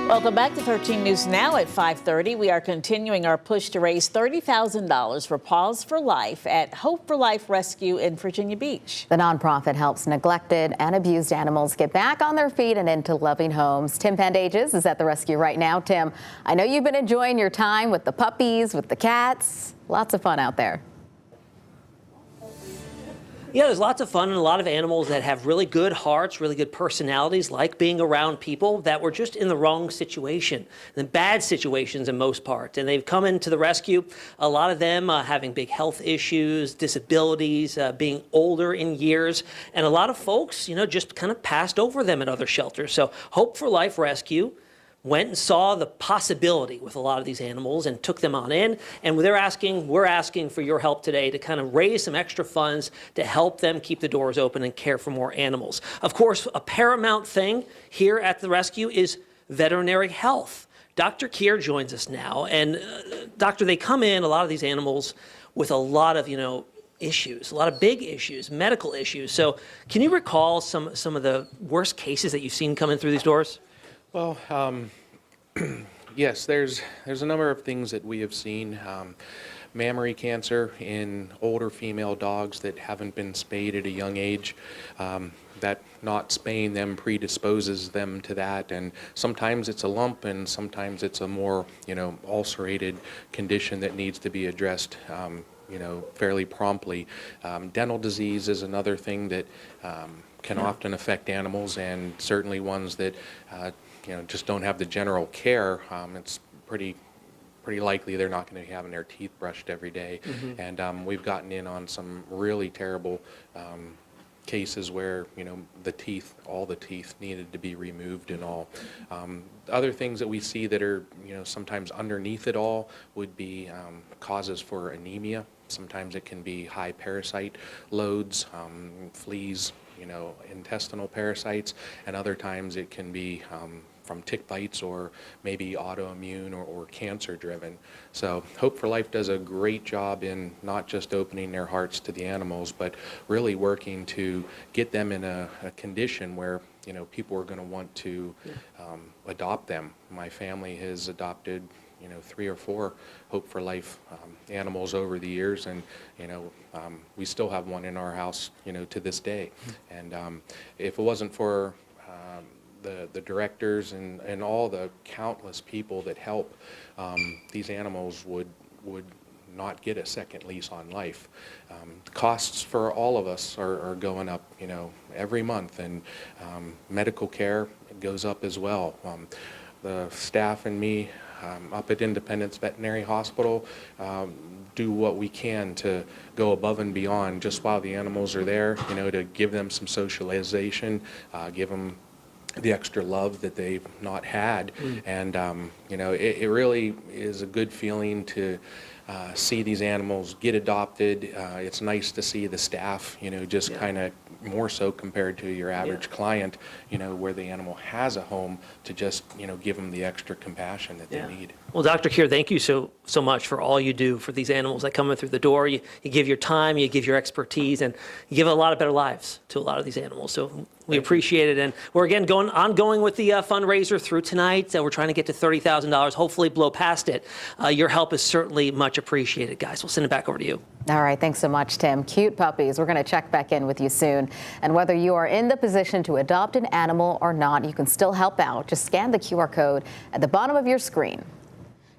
Welcome back to 13 News Now at 5:30. We are continuing our push to raise $30,000 for Paws for Life at Hope for Life Rescue in Virginia Beach. The nonprofit helps neglected and abused animals get back on their feet and into loving homes. Tim Pandages is at the rescue right now. Tim, I know you've been enjoying your time with the puppies, with the cats. Lots of fun out there. Yeah, there's lots of fun and a lot of animals that have really good hearts, really good personalities, like being around people that were just in the wrong situation, the bad situations in most parts. And they've come into the rescue, a lot of them having big health issues, disabilities, being older in years. And a lot of folks, just kind of passed over them at other shelters. So Hope for Life Rescue went and saw the possibility with a lot of these animals and took them on in. And we're asking for your help today to kind of raise some extra funds to help them keep the doors open and care for more animals. Of course, a paramount thing here at the rescue is veterinary health. Dr. Keir joins us now. And doctor, they come in, a lot of these animals, with a lot of, issues, a lot of big issues, medical issues. So can you recall some of the worst cases that you've seen coming through these doors? Well, yes, there's a number of things that we have seen. Mammary cancer in older female dogs that haven't been spayed at a young age. That not spaying them predisposes them to that, and sometimes it's a lump and sometimes it's a more ulcerated condition that needs to be addressed fairly promptly. Dental disease is another thing that can often affect animals, and certainly ones that just don't have the general care. It's pretty likely they're not going to be having their teeth brushed every day. Mm-hmm. And we've gotten in on some really terrible cases where all the teeth needed to be removed and all. Other things that we see that are sometimes underneath it all would be causes for anemia. Sometimes it can be high parasite loads, fleas, intestinal parasites, and other times it can be from tick bites or maybe autoimmune or cancer driven. So Hope for Life does a great job in not just opening their hearts to the animals, but really working to get them in a condition where people are going to want to adopt them. My family has adopted 3 or 4 Hope for Life animals over the years, and we still have one in our house to this day. And if it wasn't for the directors and all the countless people that help, these animals would not get a second lease on life. Costs for all of us are going up every month, and medical care goes up as well. The staff and me up at Independence Veterinary Hospital do what we can to go above and beyond just while the animals are there, to give them some socialization, give them the extra love that they've not had. And it really is a good feeling to see these animals get adopted. It's nice to see the staff just kind of more so compared to your average client, where the animal has a home, to just give them the extra compassion that they need. Well, Dr. Keir, thank you so much for all you do for these animals that come in through the door. You give your time, you give your expertise, and you give a lot of better lives to a lot of these animals. So we appreciate it. And we're again ongoing with the fundraiser through tonight. We're trying to get to $30,000, hopefully blow past it. Your help is certainly much appreciated, guys. We'll send it back over to you. All right. Thanks so much, Tim. Cute puppies. We're going to check back in with you soon. And whether you are in the position to adopt an animal or not, you can still help out. Just scan the QR code at the bottom of your screen.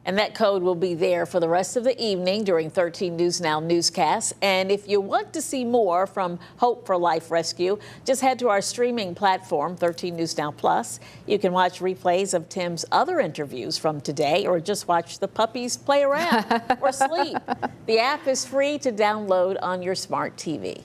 And that code will be there for the rest of the evening during 13 News Now newscasts. And if you want to see more from Hope for Life Rescue, just head to our streaming platform, 13 News Now Plus. You can watch replays of Tim's other interviews from today, or just watch the puppies play around or sleep. The app is free to download on your smart TV.